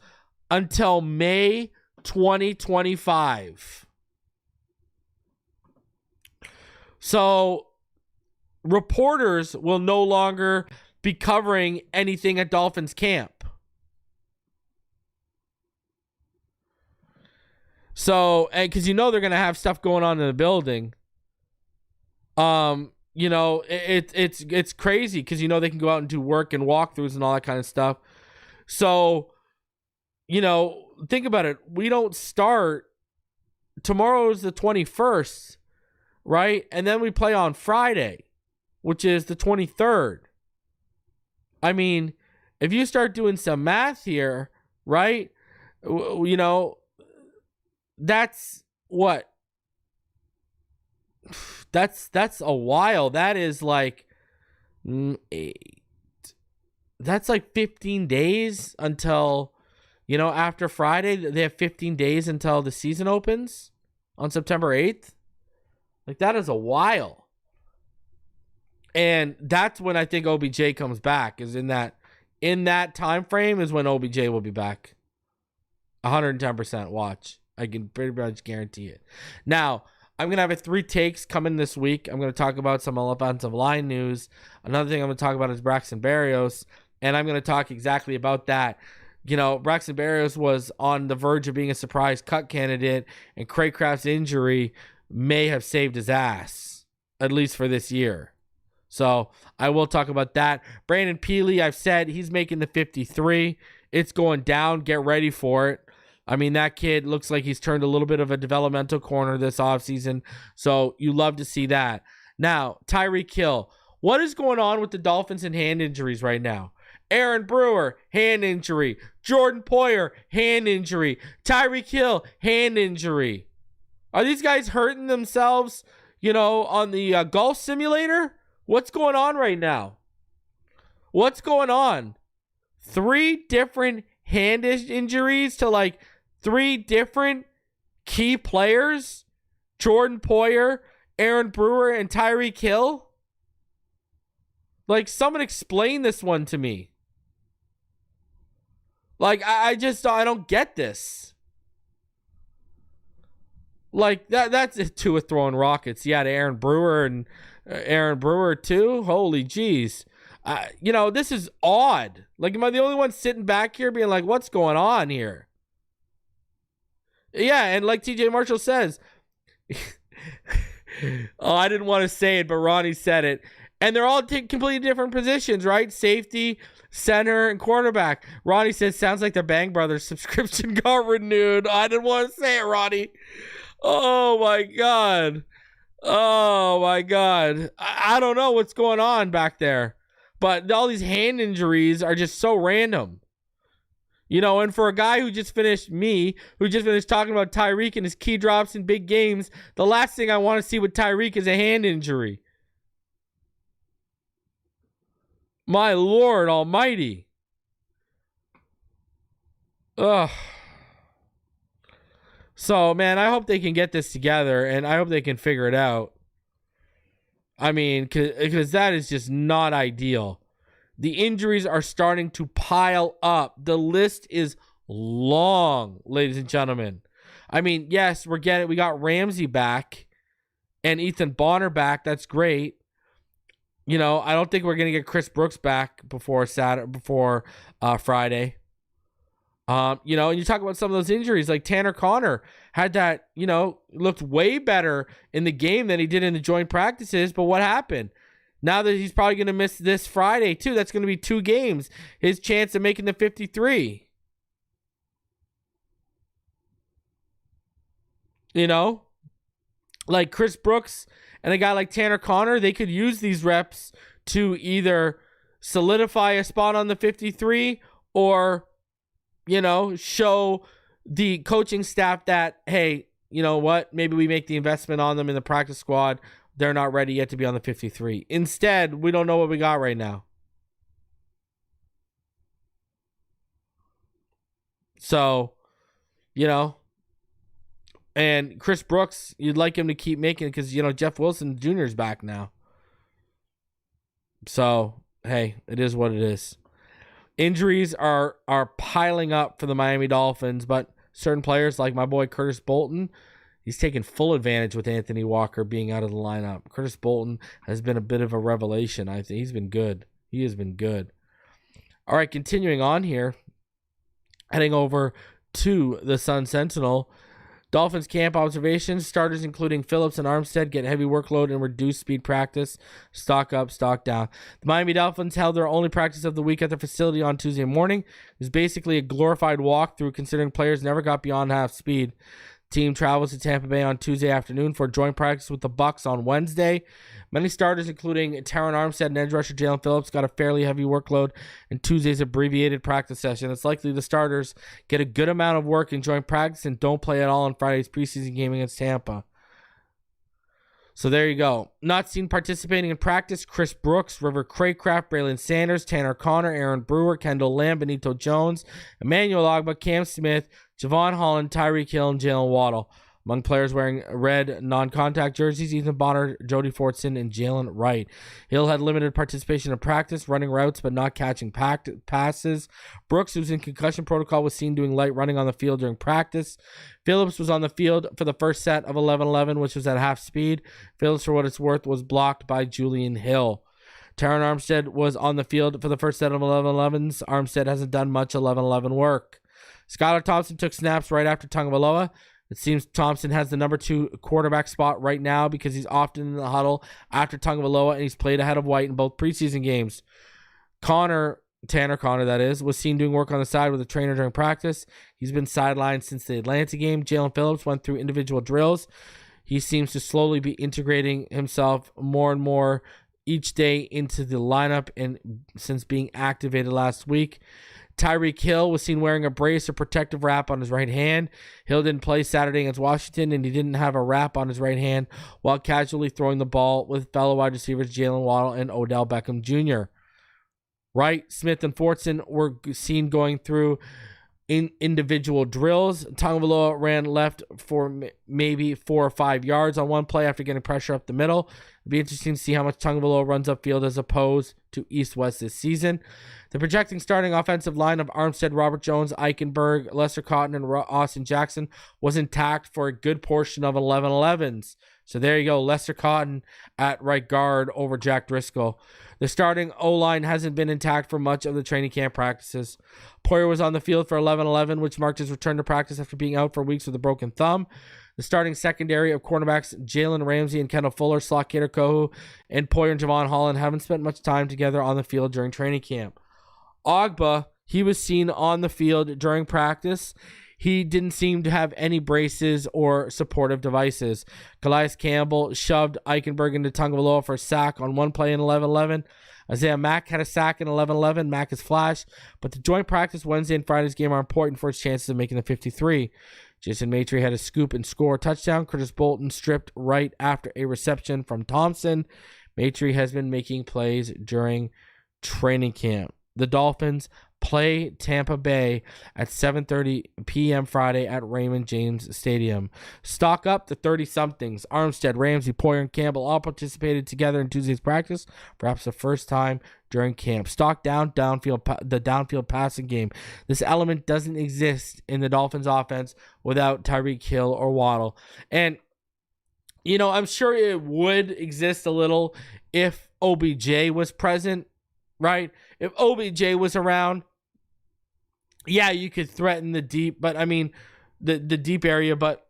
until May 2025. So reporters will no longer be covering anything at Dolphins camp. So, and because they're going to have stuff going on in the building. It's crazy because they can go out and do work and walkthroughs and all that kind of stuff. So, think about it. We don't start. Tomorrow is the 21st, right? And then we play on Friday, which is the 23rd. I mean, if you start doing some math here, right? That's what? That's a while. That is like 8. That's like 15 days until... after Friday, they have 15 days until the season opens on September 8th. Like, that is a while. And that's when I think OBJ comes back, is in that time frame is when OBJ will be back. 110% watch. I can pretty much guarantee it. Now, I'm going to have 3 takes coming this week. I'm going to talk about some offensive line news. Another thing I'm going to talk about is Braxton Berrios, and I'm going to talk exactly about that. Braxton Berrios was on the verge of being a surprise cut candidate, and Craycraft's injury may have saved his ass, at least for this year. So I will talk about that. Brandon Peely, I've said he's making the 53. It's going down. Get ready for it. I mean, that kid looks like he's turned a little bit of a developmental corner this offseason, so you love to see that. Now, Tyreek Hill. What is going on with the Dolphins and hand injuries right now? Aaron Brewer, hand injury. Jordan Poyer, hand injury. Tyreek Hill, hand injury. Are these guys hurting themselves, on the golf simulator? What's going on right now? What's going on? 3 different hand injuries to 3 different key players? Jordan Poyer, Aaron Brewer, and Tyreek Hill? Someone explain this one to me. I don't get this. That's Tua throwing rockets. Yeah, to Aaron Brewer and Aaron Brewer too. Holy jeez. This is odd. Am I the only one sitting back here being like, what's going on here? Yeah, and like TJ Marshall says, I didn't want to say it, but Ronnie said it. And they're all completely different positions, right? Safety, center, and quarterback. Ronnie says, sounds like their Bang Brothers subscription got renewed. I didn't want to say it, Ronnie. Oh, my God. I don't know what's going on back there. But all these hand injuries are just so random. And for a guy who just finished talking about Tyreek and his key drops in big games, the last thing I want to see with Tyreek is a hand injury. My Lord almighty. Ugh. So, man, I hope they can get this together, and I hope they can figure it out. I mean, because that is just not ideal. The injuries are starting to pile up. The list is long, ladies and gentlemen. I mean, yes, we got Ramsey back and Ethan Bonner back. That's great. You know, I don't think we're going to get Chris Brooks back before Friday. You know, and you talk about some of those injuries, like Tanner Connor had that, you know, looked way better in the game than he did in the joint practices. But what happened? Now that he's probably going to miss this Friday too, that's going to be 2 games. His chance of making the 53. You know, like Chris Brooks and a guy like Tanner Connor, they could use these reps to either solidify a spot on the 53 or, you know, show the coaching staff that, hey, you know what, maybe we make the investment on them in the practice squad. They're not ready yet to be on the 53. Instead, we don't know what we got right now. So, you know, and Chris Brooks, you'd like him to keep making it because, you know, Jeff Wilson Jr. is back now. So, hey, it is what it is. Injuries are piling up for the Miami Dolphins, but certain players like my boy Curtis Bolton, he's taken full advantage with Anthony Walker being out of the lineup. Curtis Bolton has been a bit of a revelation. I think he's been good. He has been good. All right, continuing on here, heading over to the Sun Sentinel. Dolphins camp observations. Starters including Phillips and Armstead get heavy workload and reduced speed practice. Stock up, stock down. The Miami Dolphins held their only practice of the week at their facility on Tuesday morning. It was basically a glorified walkthrough considering players never got beyond half speed. Team travels to Tampa Bay on Tuesday afternoon for a joint practice with the Bucs on Wednesday. Many starters, including Taron Armstead and edge rusher Jalen Phillips, got a fairly heavy workload in Tuesday's abbreviated practice session. It's likely the starters get a good amount of work in joint practice and don't play at all in Friday's preseason game against Tampa. So there you go. Not seen participating in practice: Chris Brooks, River Craycraft, Braylon Sanders, Tanner Connor, Aaron Brewer, Kendall Lamb, Benito Jones, Emmanuel Ogbah, Cam Smith, Javon Holland, Tyreek Hill, and Jalen Waddle. Among players wearing red non-contact jerseys, Ethan Bonner, Jody Fortson, and Jalen Wright. Hill had limited participation in practice, running routes but not catching passes. Brooks, who's in concussion protocol, was seen doing light running on the field during practice. Phillips was on the field for the first set of 11-11, which was at half speed. Phillips, for what it's worth, was blocked by Julian Hill. Taron Armstead was on the field for the first set of 11-11s. Armstead hasn't done much 11-11 work. Skylar Thompson took snaps right after Tagovailoa. It seems Thompson has the number 2 quarterback spot right now because he's often in the huddle after Tagovailoa, and he's played ahead of White in both preseason games. Tanner Connor, that is, was seen doing work on the side with a trainer during practice. He's been sidelined since the Atlanta game. Jalen Phillips went through individual drills. He seems to slowly be integrating himself more and more each day into the lineup and since being activated last week. Tyreek Hill was seen wearing a brace or protective wrap on his right hand. Hill didn't play Saturday against Washington, and he didn't have a wrap on his right hand while casually throwing the ball with fellow wide receivers Jalen Waddle and Odell Beckham Jr. Wright, Smith, and Fortson were seen going through individual drills. Tagovailoa ran left for maybe 4 or 5 yards on one play after getting pressure up the middle. It'd be interesting to see how much Tagovailoa runs upfield as opposed to east-west this season. The projecting starting offensive line of Armstead, Robert Jones, Eichenberg, Lester Cotton, and Austin Jackson was intact for a good portion of 11-11s. So there you go, Lester Cotton at right guard over Jack Driscoll. The starting O-line hasn't been intact for much of the training camp practices. Poyer was on the field for 11-11, which marked his return to practice after being out for weeks with a broken thumb. The starting secondary of cornerbacks Jalen Ramsey and Kendall Fuller, Slot Kader Kohu, and Poyer and Javon Holland haven't spent much time together on the field during training camp. Ogbah, he was seen on the field during practice. He didn't seem to have any braces or supportive devices. Calais Campbell shoved Eichenberg into Tagovailoa for a sack on one play in 11-11. Isaiah Mack had a sack in 11-11. Mack is flash, but the joint practice Wednesday and Friday's game are important for his chances of making the 53. Jason Maitre had a scoop and score a touchdown. Curtis Bolton stripped right after a reception from Thompson. Maitre has been making plays during training camp. The Dolphins play Tampa Bay at 7:30 p.m. Friday at Raymond James Stadium. Stock up the 30-somethings. Armstead, Ramsey, Poyer, and Campbell all participated together in Tuesday's practice, perhaps the first time during camp. Stock down the downfield passing game. This element doesn't exist in the Dolphins offense without Tyreek Hill or Waddle. And, I'm sure it would exist a little if OBJ was present, right? If OBJ was around, yeah, you could threaten the deep, but the deep area, but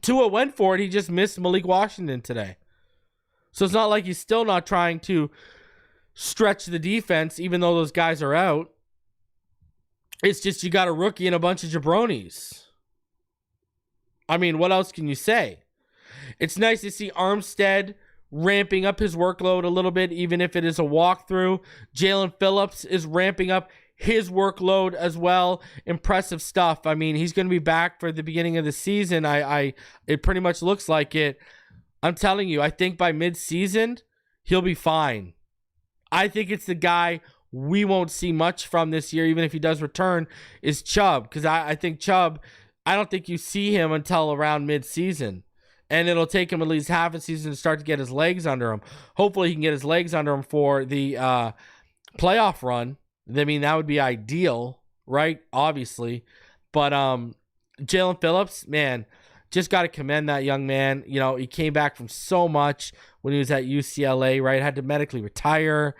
Tua went for it. He just missed Malik Washington today. So it's not like he's still not trying to stretch the defense, even though those guys are out. It's just you got a rookie and a bunch of jabronis. What else can you say? It's nice to see Armstead ramping up his workload a little bit, even if it is a walkthrough. Jalen Phillips is ramping up his workload as well. Impressive stuff. He's going to be back for the beginning of the season. It pretty much looks like it. I'm telling you, I think by mid-season, he'll be fine. I think it's the guy we won't see much from this year, even if he does return, is Chubb. Because I think Chubb, I don't think you see him until around mid-season. And it'll take him at least half a season to start to get his legs under him. Hopefully he can get his legs under him for the playoff run. That would be ideal, right? Obviously. But Jalen Phillips, man, just got to commend that young man. He came back from so much when he was at UCLA, right? Had to medically retire.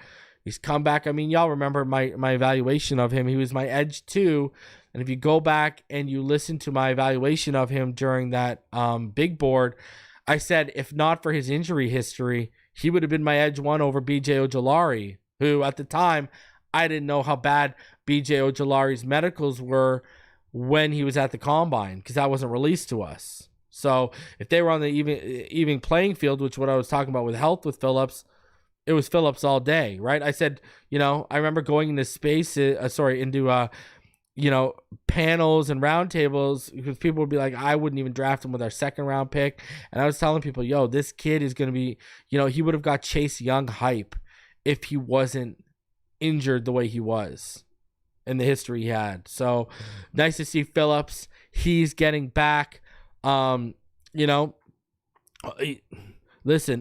He's come back. Y'all remember my evaluation of him. He was my edge 2. And if you go back and you listen to my evaluation of him during that big board, I said if not for his injury history, he would have been my edge 1 over B.J. Ojulari, who at the time, I didn't know how bad B.J. Ojulari's medicals were when he was at the combine, because that wasn't released to us. So if they were on the even playing field, which what I was talking about with health with Phillips, it was Phillips all day, right? I said, I remember going into panels and roundtables, because people would be like, I wouldn't even draft him with our 2nd round pick. And I was telling people, this kid is going to be, he would have got Chase Young hype if he wasn't injured the way he was and the history he had. So nice to see Phillips. He's getting back. Listen,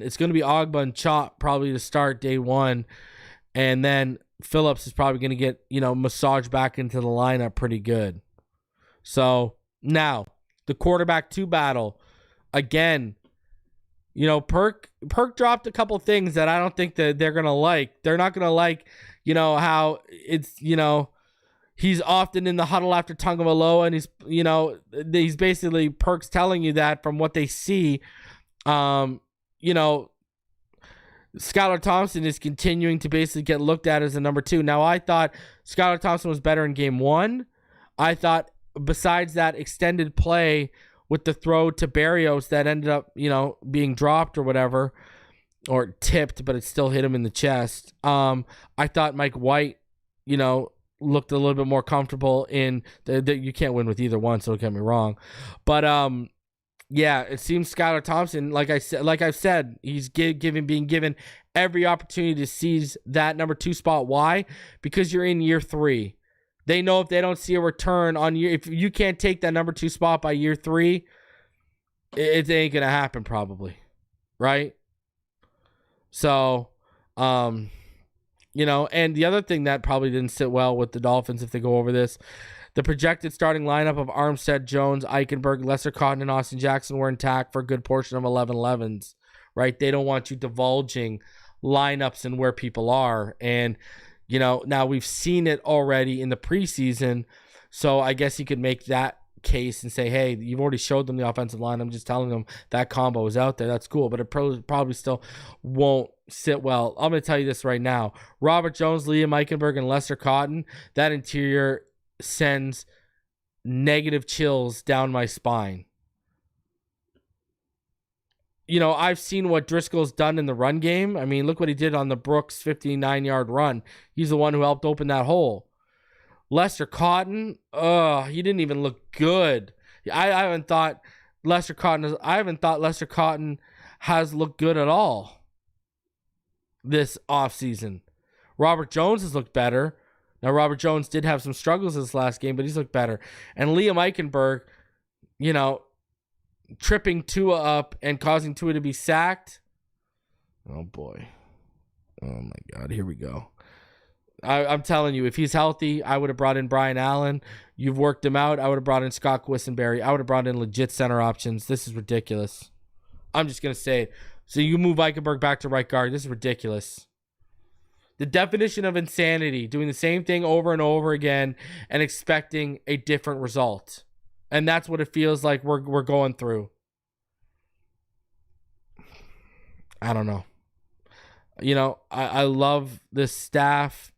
it's going to be Ogba and Chop probably to start day 1. And then Phillips is probably going to get, massaged back into the lineup pretty good. So now the quarterback 2 battle again. Perk dropped a couple things that I don't think that they're going to like. They're not going to like, how it's, he's often in the huddle after Tagovailoa, and he's basically Perk's telling you that from what they see. Skylar Thompson is continuing to basically get looked at as a number 2. Now, I thought Skylar Thompson was better in game 1. I thought besides that extended play with the throw to Berrios that ended up, being dropped or whatever, or tipped, but it still hit him in the chest. I thought Mike White, looked a little bit more comfortable in you can't win with either one, so don't get me wrong. But yeah, it seems Skylar Thompson, like I've said, he's being given every opportunity to seize that number 2 spot. Why? Because you're in year 3. They know if they don't see a return if you can't take that number 2 spot by year 3, it ain't gonna happen probably, right? So, and the other thing that probably didn't sit well with the Dolphins, if they go over this, the projected starting lineup of Armstead, Jones, Eichenberg, Lester Cotton, and Austin Jackson were intact for a good portion of 11-11s, right? They don't want you divulging lineups and where people are. And, now we've seen it already in the preseason, so I guess you could make that case and say, hey, you've already showed them the offensive line. I'm just telling them that combo is out there. That's cool, but it probably still won't sit well. I'm going to tell you this right now. Robert Jones, Liam Eichenberg, and Lester Cotton, that interior sends negative chills down my spine. I've seen what Driscoll's done in the run game. Look what he did on the Brooks 59-yard run. He's the one who helped open that hole. Lester Cotton, he didn't even look good. I haven't thought Lester Cotton has looked good at all this offseason. Robert Jones has looked better. Now, Robert Jones did have some struggles this last game, but he's looked better. And Liam Eichenberg, tripping Tua up and causing Tua to be sacked. Oh, boy. Oh, my God. Here we go. I'm telling you, if he's healthy, I would have brought in Brian Allen. You've worked him out. I would have brought in Scott Quisenberry. I would have brought in legit center options. This is ridiculous. I'm just going to say it. So you move Eichenberg back to right guard. This is ridiculous. The definition of insanity, doing the same thing over and over again and expecting a different result. And that's what it feels like we're going through. I don't know. I love this staff.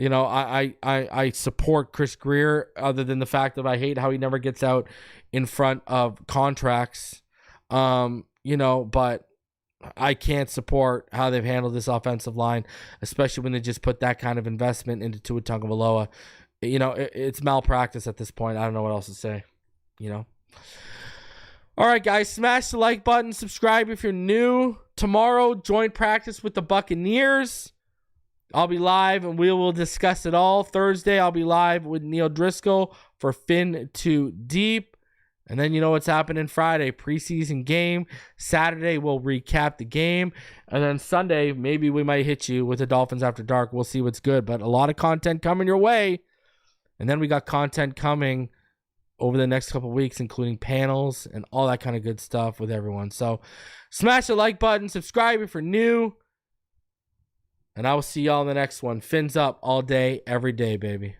I support Chris Greer, other than the fact that I hate how he never gets out in front of contracts. But I can't support how they've handled this offensive line, especially when they just put that kind of investment into Tua Tagovailoa. It's malpractice at this point. I don't know what else to say. All right, guys, smash the like button. Subscribe if you're new. Tomorrow, joint practice with the Buccaneers. I'll be live, and we will discuss it all. Thursday, I'll be live with Neil Driscoll for Fin Too Deep. And then you know what's happening Friday, preseason game. Saturday, we'll recap the game. And then Sunday, maybe we might hit you with the Dolphins After Dark. We'll see what's good. But a lot of content coming your way. And then we got content coming over the next couple of weeks, including panels and all that kind of good stuff with everyone. So smash the like button. Subscribe if you're new. And I will see y'all in the next one. Fins up all day, every day, baby.